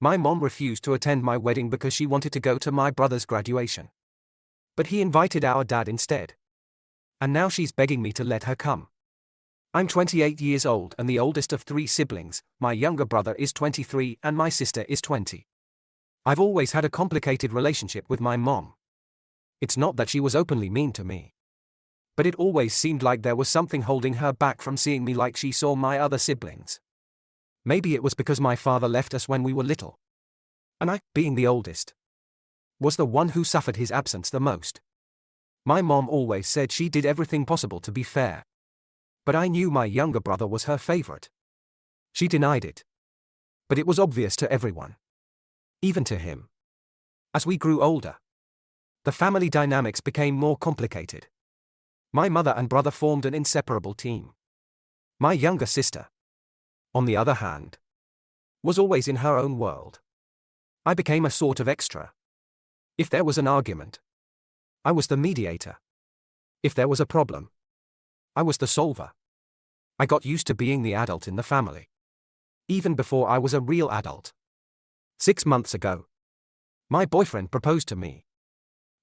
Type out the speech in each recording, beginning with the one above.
My mom refused to attend my wedding because she wanted to go to my brother's graduation. But he invited our dad instead. And now she's begging me to let her come. I'm 28 years old and the oldest of 3 siblings. My younger brother is 23 and my sister is 20. I've always had a complicated relationship with my mom. It's not that she was openly mean to me. But it always seemed like there was something holding her back from seeing me like she saw my other siblings. Maybe it was because my father left us when we were little. And I, being the oldest, was the one who suffered his absence the most. My mom always said she did everything possible to be fair. But I knew my younger brother was her favorite. She denied it. But it was obvious to everyone. Even to him. As we grew older, the family dynamics became more complicated. My mother and brother formed an inseparable team. My younger sister, on the other hand, was always in her own world. I became a sort of extra. If there was an argument, I was the mediator. If there was a problem, I was the solver. I got used to being the adult in the family. Even before I was a real adult. 6 months ago, my boyfriend proposed to me.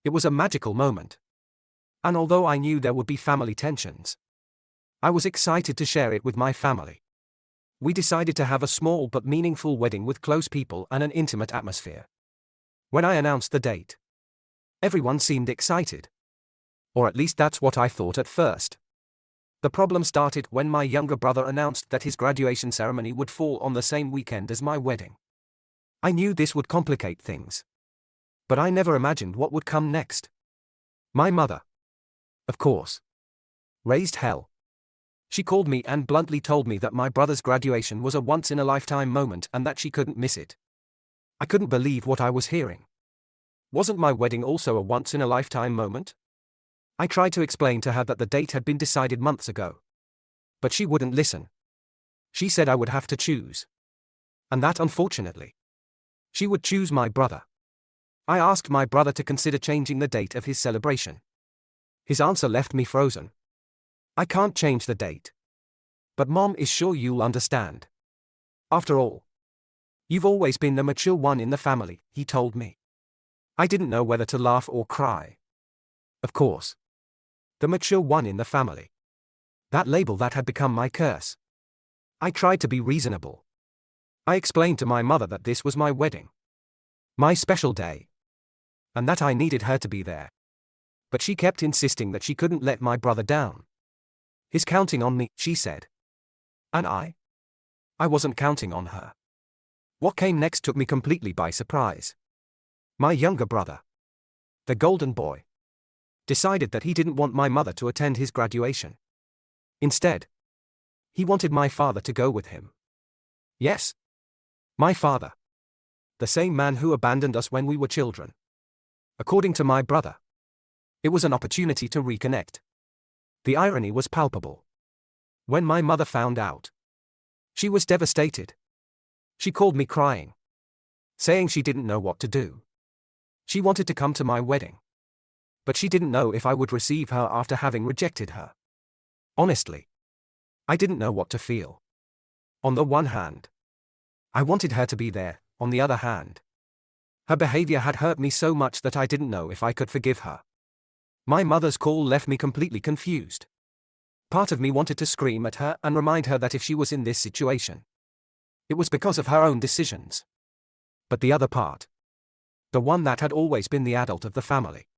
It was a magical moment. And although I knew there would be family tensions, I was excited to share it with my family. We decided to have a small but meaningful wedding with close people and an intimate atmosphere. When I announced the date, everyone seemed excited. Or at least that's what I thought at first. The problem started when my younger brother announced that his graduation ceremony would fall on the same weekend as my wedding. I knew this would complicate things. But I never imagined what would come next. My mother, of course, raised hell. She called me and bluntly told me that my brother's graduation was a once-in-a-lifetime moment and that she couldn't miss it. I couldn't believe what I was hearing. Wasn't my wedding also a once-in-a-lifetime moment? I tried to explain to her that the date had been decided months ago. But she wouldn't listen. She said I would have to choose. And that, unfortunately, she would choose my brother. I asked my brother to consider changing the date of his celebration. His answer left me frozen. I can't change the date. But Mom is sure you'll understand. After all, you've always been the mature one in the family, he told me. I didn't know whether to laugh or cry. Of course. The mature one in the family. That label that had become my curse. I tried to be reasonable. I explained to my mother that this was my wedding. My special day. And that I needed her to be there. But she kept insisting that she couldn't let my brother down. He's counting on me, she said. And I wasn't counting on her. What came next took me completely by surprise. My younger brother, the golden boy, decided that he didn't want my mother to attend his graduation. Instead, he wanted my father to go with him. Yes, my father. The same man who abandoned us when we were children. According to my brother, it was an opportunity to reconnect. The irony was palpable. When my mother found out, she was devastated. She called me crying, saying she didn't know what to do. She wanted to come to my wedding. But she didn't know if I would receive her after having rejected her. Honestly, I didn't know what to feel. On the one hand, I wanted her to be there. On the other hand, her behavior had hurt me so much that I didn't know if I could forgive her. My mother's call left me completely confused. Part of me wanted to scream at her and remind her that if she was in this situation, it was because of her own decisions. But the other part, the one that had always been the adult of the family,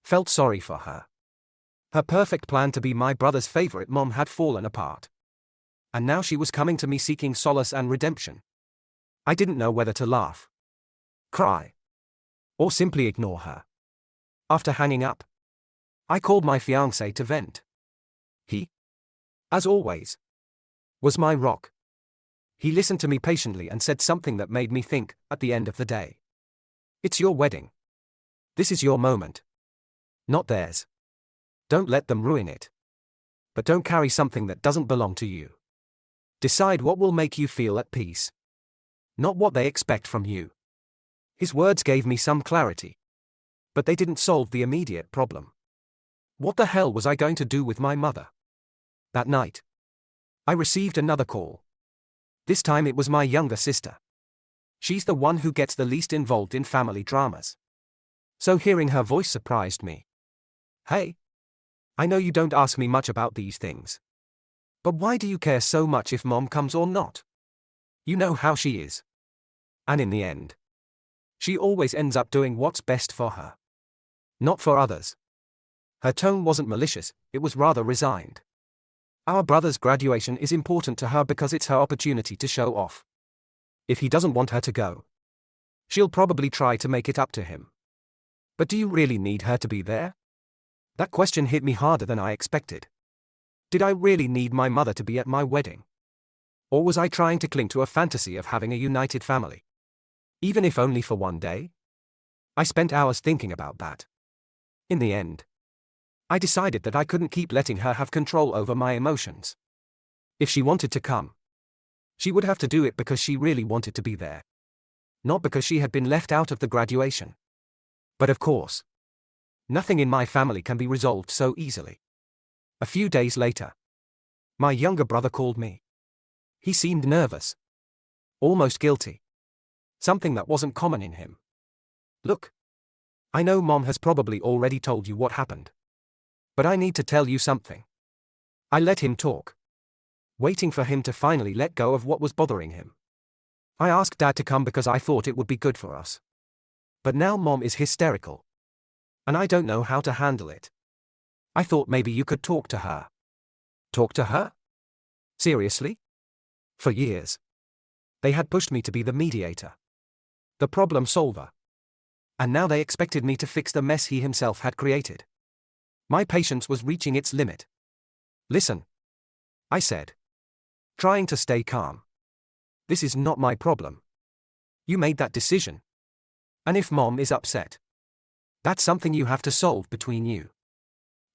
felt sorry for her. Her perfect plan to be my brother's favorite mom had fallen apart. And now she was coming to me seeking solace and redemption. I didn't know whether to laugh, cry, or simply ignore her. After hanging up, I called my fiancé to vent. He, as always, was my rock. He listened to me patiently and said something that made me think, at the end of the day. It's your wedding. This is your moment. Not theirs. Don't let them ruin it. But don't carry something that doesn't belong to you. Decide what will make you feel at peace. Not what they expect from you. His words gave me some clarity. But they didn't solve the immediate problem. What the hell was I going to do with my mother? That night, I received another call. This time it was my younger sister. She's the one who gets the least involved in family dramas. So hearing her voice surprised me. Hey, I know you don't ask me much about these things. But why do you care so much if Mom comes or not? You know how she is. And in the end, she always ends up doing what's best for her. Not for others. Her tone wasn't malicious, it was rather resigned. Our brother's graduation is important to her because it's her opportunity to show off. If he doesn't want her to go, she'll probably try to make it up to him. But do you really need her to be there? That question hit me harder than I expected. Did I really need my mother to be at my wedding? Or was I trying to cling to a fantasy of having a united family? Even if only for one day? I spent hours thinking about that. In the end, I decided that I couldn't keep letting her have control over my emotions. If she wanted to come, she would have to do it because she really wanted to be there. Not because she had been left out of the graduation. But of course, nothing in my family can be resolved so easily. A few days later, my younger brother called me. He seemed nervous. Almost guilty. Something that wasn't common in him. Look, I know Mom has probably already told you what happened. But I need to tell you something. I let him talk, waiting for him to finally let go of what was bothering him. I asked Dad to come because I thought it would be good for us. But now Mom is hysterical. And I don't know how to handle it. I thought maybe you could talk to her. Talk to her? Seriously? For years, they had pushed me to be the mediator, the problem solver. And now they expected me to fix the mess he himself had created. My patience was reaching its limit. Listen, I said, trying to stay calm. This is not my problem. You made that decision. And if Mom is upset, that's something you have to solve between you.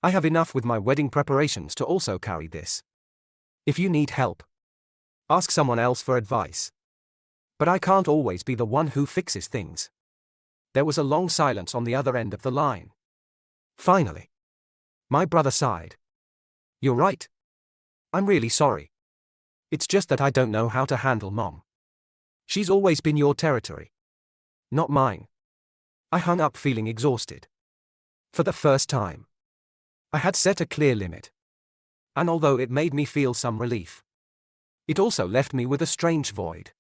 I have enough with my wedding preparations to also carry this. If you need help, ask someone else for advice. But I can't always be the one who fixes things. There was a long silence on the other end of the line. Finally, my brother sighed. You're right. I'm really sorry. It's just that I don't know how to handle Mom. She's always been your territory, not mine. I hung up feeling exhausted. For the first time, I had set a clear limit. And although it made me feel some relief, it also left me with a strange void.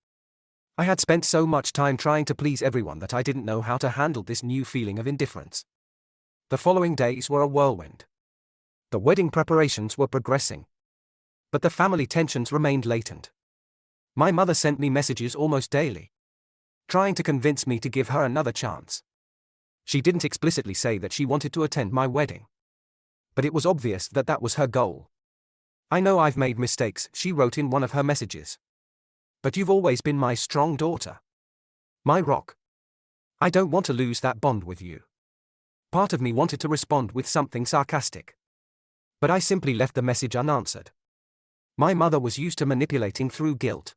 I had spent so much time trying to please everyone that I didn't know how to handle this new feeling of indifference. The following days were a whirlwind. The wedding preparations were progressing, but the family tensions remained latent. My mother sent me messages almost daily, trying to convince me to give her another chance. She didn't explicitly say that she wanted to attend my wedding, but it was obvious that that was her goal. I know I've made mistakes, she wrote in one of her messages. But you've always been my strong daughter. My rock. I don't want to lose that bond with you. Part of me wanted to respond with something sarcastic, but I simply left the message unanswered. My mother was used to manipulating through guilt,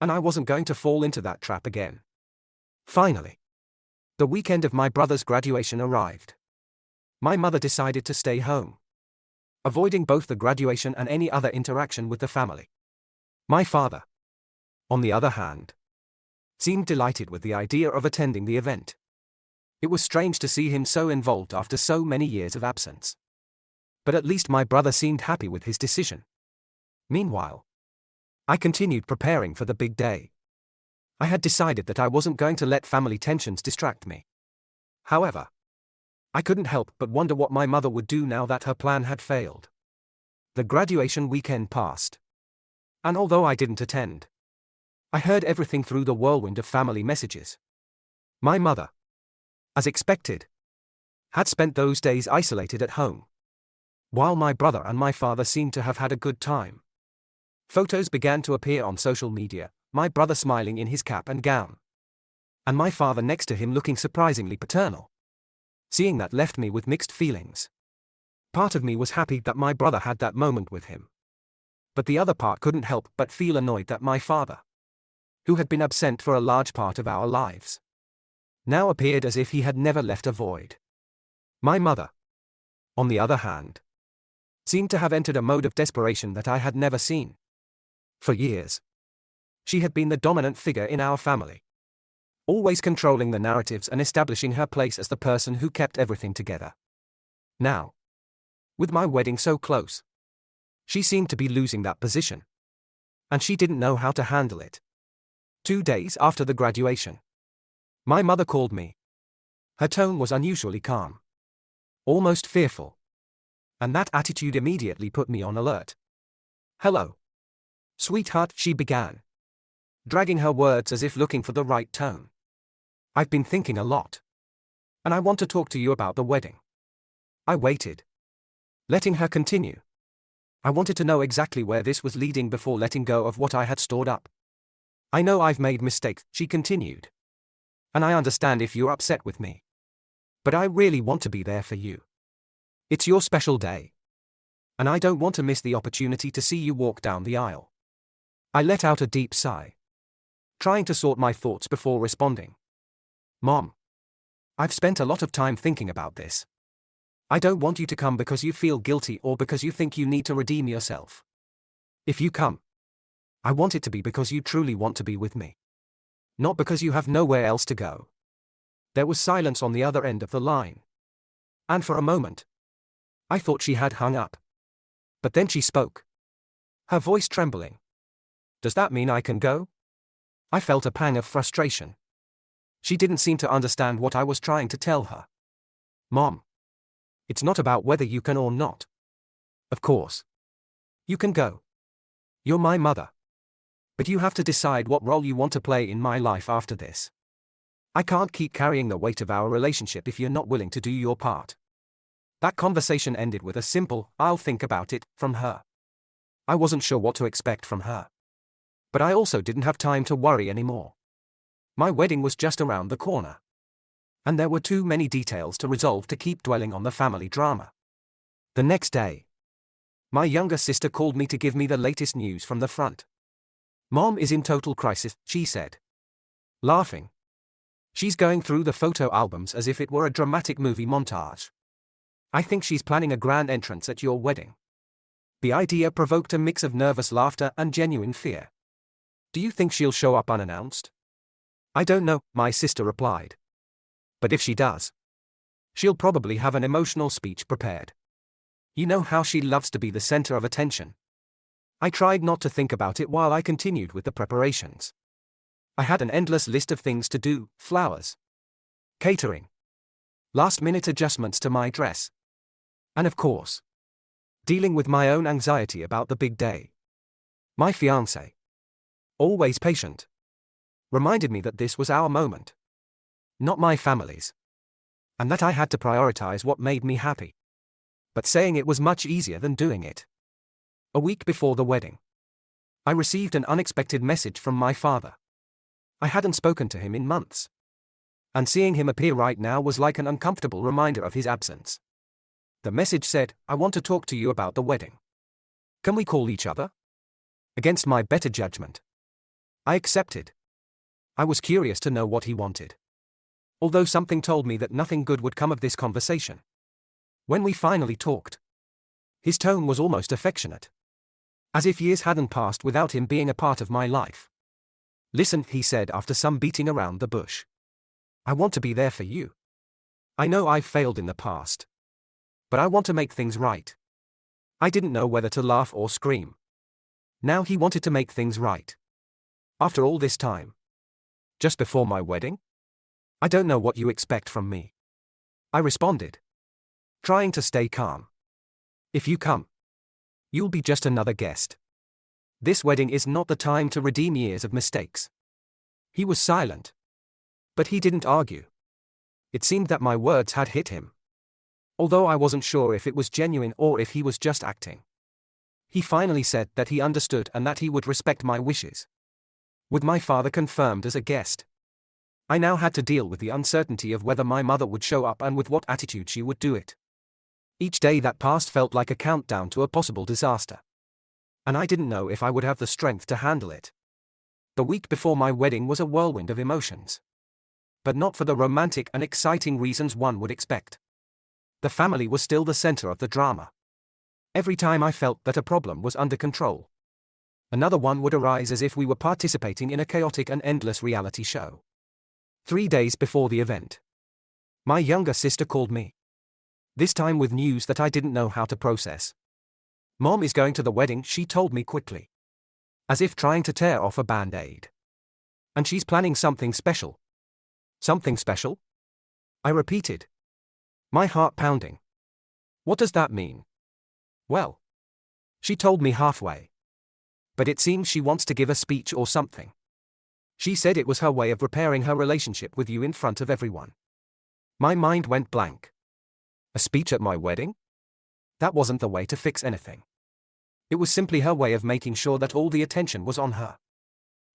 and I wasn't going to fall into that trap again. Finally, the weekend of my brother's graduation arrived. My mother decided to stay home, avoiding both the graduation and any other interaction with the family. My father, on the other hand, seemed delighted with the idea of attending the event. It was strange to see him so involved after so many years of absence. But at least my brother seemed happy with his decision. Meanwhile, I continued preparing for the big day. I had decided that I wasn't going to let family tensions distract me. However, I couldn't help but wonder what my mother would do now that her plan had failed. The graduation weekend passed, and although I didn't attend, I heard everything through the whirlwind of family messages. My mother, as expected, had spent those days isolated at home, while my brother and my father seemed to have had a good time. Photos began to appear on social media, my brother smiling in his cap and gown, and my father next to him looking surprisingly paternal. Seeing that left me with mixed feelings. Part of me was happy that my brother had that moment with him, but the other part couldn't help but feel annoyed that my father, who had been absent for a large part of our lives, now appeared as if he had never left a void. My mother, on the other hand, seemed to have entered a mode of desperation that I had never seen. For years, she had been the dominant figure in our family, always controlling the narratives and establishing her place as the person who kept everything together. Now, with my wedding so close, she seemed to be losing that position. And she didn't know how to handle it. 2 days after the graduation, my mother called me. Her tone was unusually calm, almost fearful. And that attitude immediately put me on alert. "Hello, sweetheart," she began, dragging her words as if looking for the right tone. "I've been thinking a lot. And I want to talk to you about the wedding." I waited, letting her continue. I wanted to know exactly where this was leading before letting go of what I had stored up. "I know I've made mistakes," she continued. "And I understand if you're upset with me. But I really want to be there for you. It's your special day. And I don't want to miss the opportunity to see you walk down the aisle." I let out a deep sigh, trying to sort my thoughts before responding. "Mom, I've spent a lot of time thinking about this. I don't want you to come because you feel guilty or because you think you need to redeem yourself. If you come, I want it to be because you truly want to be with me. Not because you have nowhere else to go." There was silence on the other end of the line. And for a moment, I thought she had hung up. But then she spoke, her voice trembling. "Does that mean I can go?" I felt a pang of frustration. She didn't seem to understand what I was trying to tell her. "Mom, it's not about whether you can or not. Of course, you can go. You're my mother. But you have to decide what role you want to play in my life after this. I can't keep carrying the weight of our relationship if you're not willing to do your part." That conversation ended with a simple, "I'll think about it," from her. I wasn't sure what to expect from her. But I also didn't have time to worry anymore. My wedding was just around the corner. And there were too many details to resolve to keep dwelling on the family drama. The next day, my younger sister called me to give me the latest news from the front. "Mom is in total crisis," she said, laughing. "She's going through the photo albums as if it were a dramatic movie montage. I think she's planning a grand entrance at your wedding." The idea provoked a mix of nervous laughter and genuine fear. "Do you think she'll show up unannounced?" "I don't know," my sister replied. "But if she does, she'll probably have an emotional speech prepared. You know how she loves to be the center of attention." I tried not to think about it while I continued with the preparations. I had an endless list of things to do: flowers, catering, last-minute adjustments to my dress, and of course, dealing with my own anxiety about the big day. My fiancé, always patient, reminded me that this was our moment, not my family's, and that I had to prioritize what made me happy. But saying it was much easier than doing it. A week before the wedding, I received an unexpected message from my father. I hadn't spoken to him in months. And seeing him appear right now was like an uncomfortable reminder of his absence. The message said, "I want to talk to you about the wedding. Can we call each other?" Against my better judgment, I accepted. I was curious to know what he wanted, although something told me that nothing good would come of this conversation. When we finally talked, his tone was almost affectionate, as if years hadn't passed without him being a part of my life. "Listen," he said after some beating around the bush. "I want to be there for you. I know I've failed in the past, but I want to make things right." I didn't know whether to laugh or scream. Now he wanted to make things right. After all this time. Just before my wedding? "I don't know what you expect from me," I responded, trying to stay calm. "If you come, you'll be just another guest. This wedding is not the time to redeem years of mistakes." He was silent. But he didn't argue. It seemed that my words had hit him, although I wasn't sure if it was genuine or if he was just acting. He finally said that he understood and that he would respect my wishes. With my father confirmed as a guest, I now had to deal with the uncertainty of whether my mother would show up and with what attitude she would do it. Each day that passed felt like a countdown to a possible disaster. And I didn't know if I would have the strength to handle it. The week before my wedding was a whirlwind of emotions. But not for the romantic and exciting reasons one would expect. The family was still the center of the drama. Every time I felt that a problem was under control, another one would arise as if we were participating in a chaotic and endless reality show. 3 days before the event, my younger sister called me. This time with news that I didn't know how to process. Mom is going to the wedding, she told me quickly, as if trying to tear off a band-aid. And she's planning something special. Something special? I repeated, my heart pounding. What does that mean? Well, she told me halfway. But it seems she wants to give a speech or something. She said it was her way of repairing her relationship with you in front of everyone. My mind went blank. A speech at my wedding? That wasn't the way to fix anything. It was simply her way of making sure that all the attention was on her.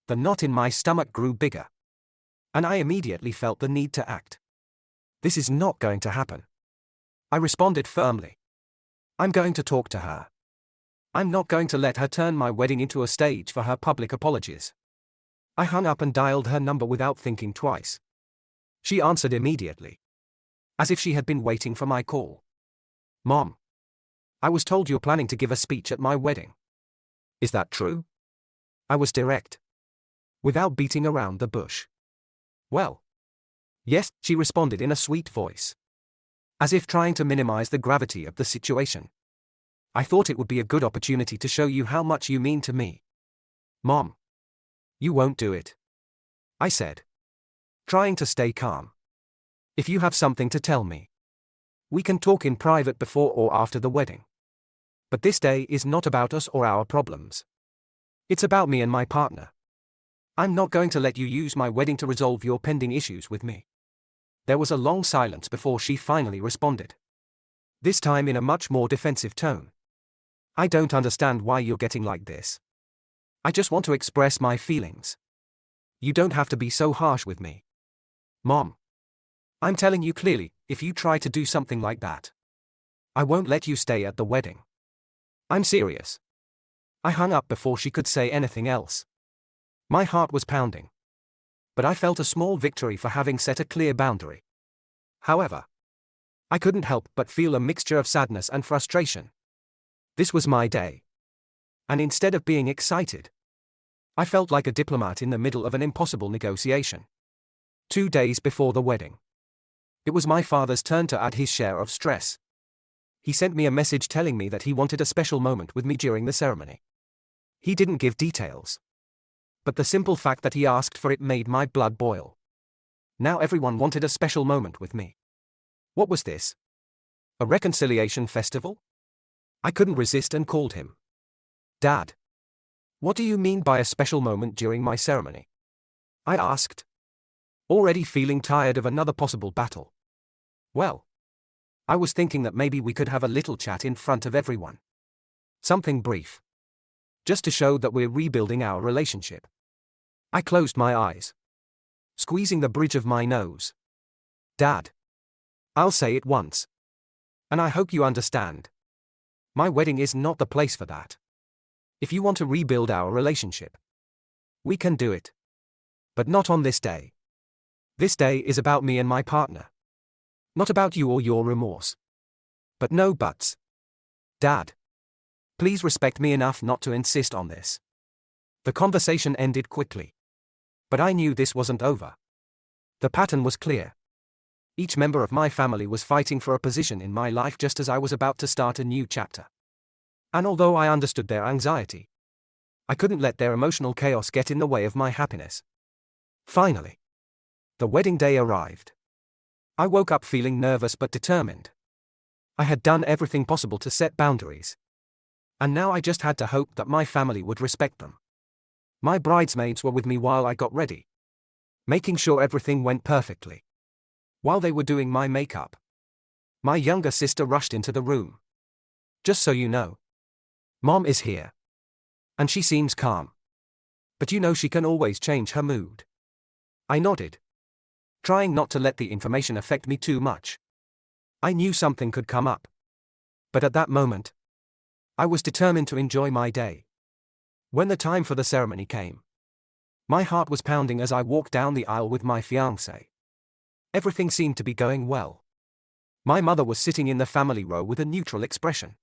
The knot in my stomach grew bigger. And I immediately felt the need to act. This is not going to happen. I responded firmly. I'm going to talk to her. I'm not going to let her turn my wedding into a stage for her public apologies. I hung up and dialed her number without thinking twice. She answered immediately, as if she had been waiting for my call. Mom, I was told you're planning to give a speech at my wedding. Is that true? I was direct, without beating around the bush. Well, yes, she responded in a sweet voice, as if trying to minimize the gravity of the situation. I thought it would be a good opportunity to show you how much you mean to me. Mom, you won't do it, I said, trying to stay calm. If you have something to tell me, we can talk in private before or after the wedding. But this day is not about us or our problems. It's about me and my partner. I'm not going to let you use my wedding to resolve your pending issues with me. There was a long silence before she finally responded. This time in a much more defensive tone. I don't understand why you're getting like this. I just want to express my feelings. You don't have to be so harsh with me. Mom, I'm telling you clearly, if you try to do something like that, I won't let you stay at the wedding. I'm serious. I hung up before she could say anything else. My heart was pounding. But I felt a small victory for having set a clear boundary. However, I couldn't help but feel a mixture of sadness and frustration. This was my day. And instead of being excited, I felt like a diplomat in the middle of an impossible negotiation. 2 days before the wedding, it was my father's turn to add his share of stress. He sent me a message telling me that he wanted a special moment with me during the ceremony. He didn't give details, but the simple fact that he asked for it made my blood boil. Now everyone wanted a special moment with me. What was this? A reconciliation festival? I couldn't resist and called him. Dad, what do you mean by a special moment during my ceremony? I asked, already feeling tired of another possible battle. Well, I was thinking that maybe we could have a little chat in front of everyone. Something brief. Just to show that we're rebuilding our relationship. I closed my eyes, squeezing the bridge of my nose. Dad, I'll say it once. And I hope you understand. My wedding is not the place for that. If you want to rebuild our relationship, we can do it. But not on this day. This day is about me and my partner. Not about you or your remorse. But no buts. Dad, please respect me enough not to insist on this. The conversation ended quickly. But I knew this wasn't over. The pattern was clear. Each member of my family was fighting for a position in my life just as I was about to start a new chapter. And although I understood their anxiety, I couldn't let their emotional chaos get in the way of my happiness. Finally, the wedding day arrived. I woke up feeling nervous but determined. I had done everything possible to set boundaries. And now I just had to hope that my family would respect them. My bridesmaids were with me while I got ready, making sure everything went perfectly. While they were doing my makeup, my younger sister rushed into the room. Just so you know, Mom is here. And she seems calm. But you know she can always change her mood. I nodded, trying not to let the information affect me too much. I knew something could come up. But at that moment, I was determined to enjoy my day. When the time for the ceremony came, my heart was pounding as I walked down the aisle with my fiancée. Everything seemed to be going well. My mother was sitting in the family row with a neutral expression.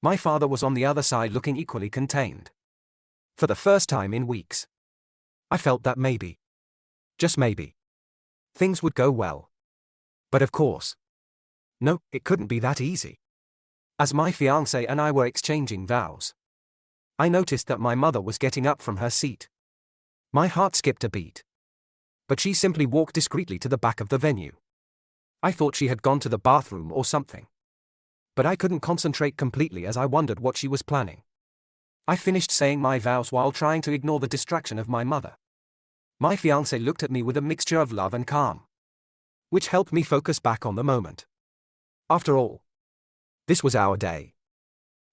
My father was on the other side looking equally contained. For the first time in weeks, I felt that maybe, just maybe, things would go well. But of course, no, it couldn't be that easy. As my fiancé and I were exchanging vows, I noticed that my mother was getting up from her seat. My heart skipped a beat. But she simply walked discreetly to the back of the venue. I thought she had gone to the bathroom or something. But I couldn't concentrate completely as I wondered what she was planning. I finished saying my vows while trying to ignore the distraction of my mother. My fiancé looked at me with a mixture of love and calm, which helped me focus back on the moment. After all, this was our day,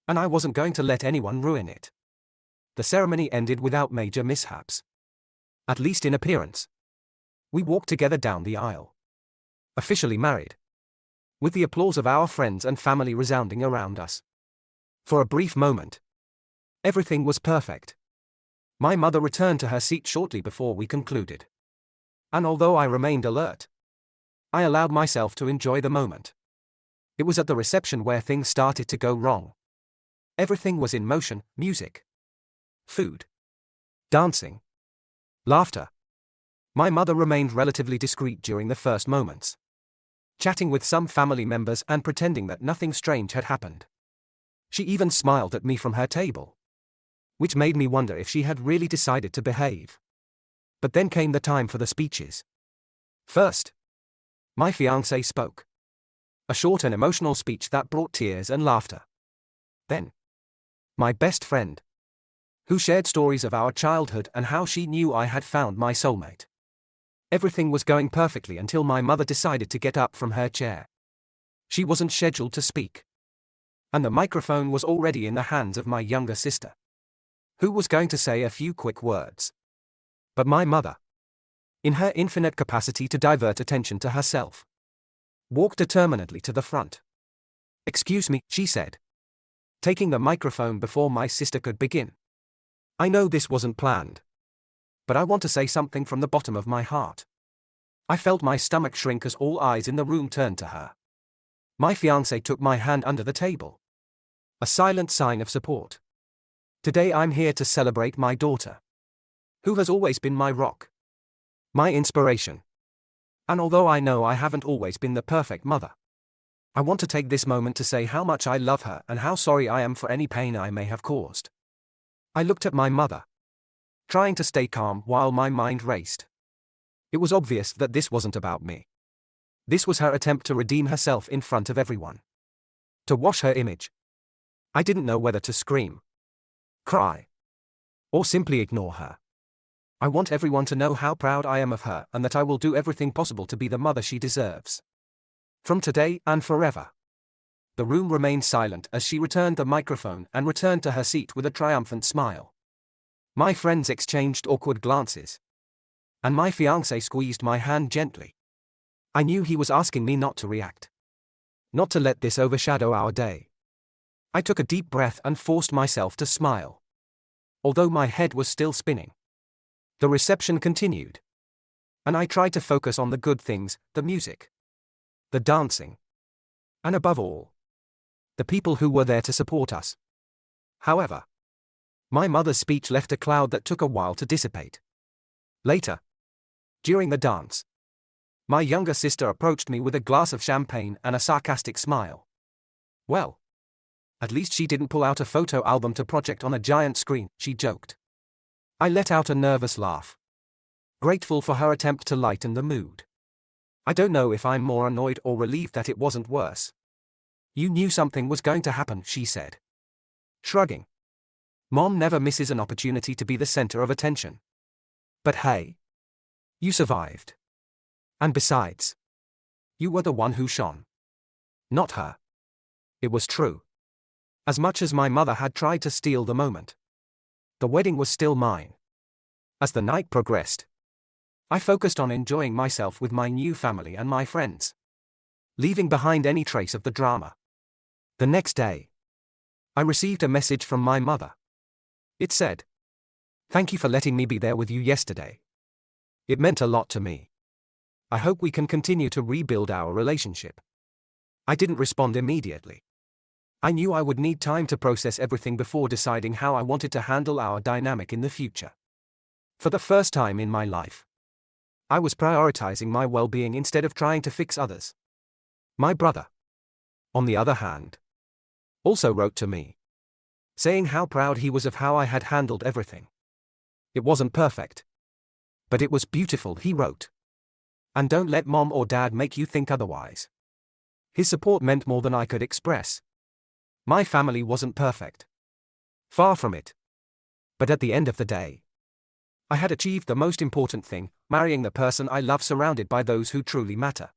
and I wasn't going to let anyone ruin it. The ceremony ended without major mishaps. At least in appearance. We walked together down the aisle, officially married, with the applause of our friends and family resounding around us. For a brief moment, everything was perfect. My mother returned to her seat shortly before we concluded. And although I remained alert, I allowed myself to enjoy the moment. It was at the reception where things started to go wrong. Everything was in motion: music, food, dancing, laughter. My mother remained relatively discreet during the first moments, chatting with some family members and pretending that nothing strange had happened. She even smiled at me from her table, which made me wonder if she had really decided to behave. But then came the time for the speeches. First, my fiancé spoke. A short and emotional speech that brought tears and laughter. Then, my best friend, who shared stories of our childhood and how she knew I had found my soulmate. Everything was going perfectly until my mother decided to get up from her chair. She wasn't scheduled to speak. And the microphone was already in the hands of my younger sister, who was going to say a few quick words. But my mother, in her infinite capacity to divert attention to herself, walked determinedly to the front. "Excuse me," she said, taking the microphone before my sister could begin. "I know this wasn't planned, but I want to say something from the bottom of my heart." I felt my stomach shrink as all eyes in the room turned to her. My fiancé took my hand under the table, a silent sign of support. "Today I'm here to celebrate my daughter, who has always been my rock, my inspiration. And although I know I haven't always been the perfect mother, I want to take this moment to say how much I love her and how sorry I am for any pain I may have caused." I looked at my mother, trying to stay calm while my mind raced. It was obvious that this wasn't about me. This was her attempt to redeem herself in front of everyone, to wash her image. I didn't know whether to scream, cry, or simply ignore her. I want everyone to know how proud I am of her and that I will do everything possible to be the mother she deserves. From today and forever. The room remained silent as she returned the microphone and returned to her seat with a triumphant smile. My friends exchanged awkward glances, and my fiancé squeezed my hand gently. I knew he was asking me not to react, not to let this overshadow our day. I took a deep breath and forced myself to smile, although my head was still spinning. The reception continued, and I tried to focus on the good things: the music, the dancing, and above all, the people who were there to support us. However, my mother's speech left a cloud that took a while to dissipate. Later, during the dance, my younger sister approached me with a glass of champagne and a sarcastic smile. "Well, at least she didn't pull out a photo album to project on a giant screen," she joked. I let out a nervous laugh, grateful for her attempt to lighten the mood. I don't know if I'm more annoyed or relieved that it wasn't worse. "You knew something was going to happen," she said, shrugging. "Mom never misses an opportunity to be the center of attention. But hey, you survived. And besides, you were the one who shone, not her." It was true. As much as my mother had tried to steal the moment, the wedding was still mine. As the night progressed, I focused on enjoying myself with my new family and my friends, leaving behind any trace of the drama. The next day, I received a message from my mother. It said, "Thank you for letting me be there with you yesterday. It meant a lot to me. I hope we can continue to rebuild our relationship." I didn't respond immediately. I knew I would need time to process everything before deciding how I wanted to handle our dynamic in the future. For the first time in my life, I was prioritizing my well-being instead of trying to fix others. My brother, on the other hand, also wrote to me, saying how proud he was of how I had handled everything. It wasn't perfect, but it was beautiful, he wrote. And don't let mom or dad make you think otherwise. His support meant more than I could express. My family wasn't perfect. Far from it. But at the end of the day, I had achieved the most important thing, marrying the person I love, surrounded by those who truly matter.